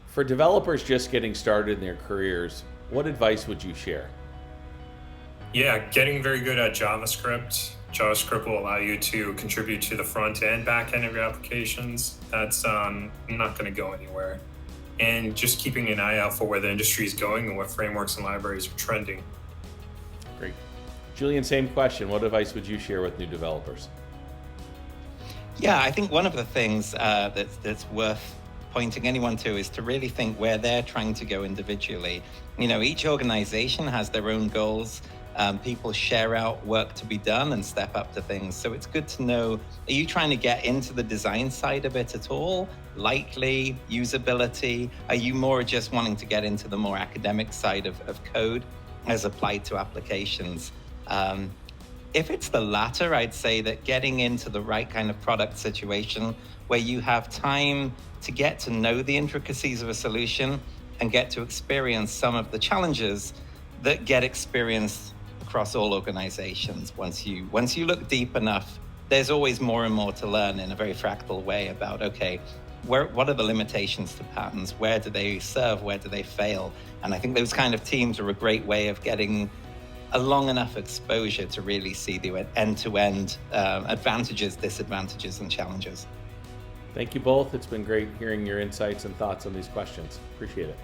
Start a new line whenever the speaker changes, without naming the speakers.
For developers just getting started in their careers, what advice would you share?
Yeah, getting very good at JavaScript. JavaScript will allow you to contribute to the front and back end of your applications. That's not going to go anywhere. And just keeping an eye out for where the industry is going and what frameworks and libraries are trending.
Great. Julian, same question. What advice would you share with new developers?
Yeah, I think one of the things that's worth pointing anyone to is to really think where they're trying to go individually. Each organization has their own goals. People share out work to be done and step up to things. So it's good to know, are you trying to get into the design side of it at all? Lightly, usability? Are you more just wanting to get into the more academic side of code as applied to applications? If it's the latter, I'd say that getting into the right kind of product situation where you have time to get to know the intricacies of a solution and get to experience some of the challenges that get experienced across all organizations. Once you look deep enough, there's always more and more to learn in a very fractal way about, okay, what are the limitations to patterns? Where do they serve? Where do they fail? And I think those kind of teams are a great way of getting a long enough exposure to really see the end-to-end advantages, disadvantages, and challenges.
Thank you both. It's been great hearing your insights and thoughts on these questions. Appreciate it.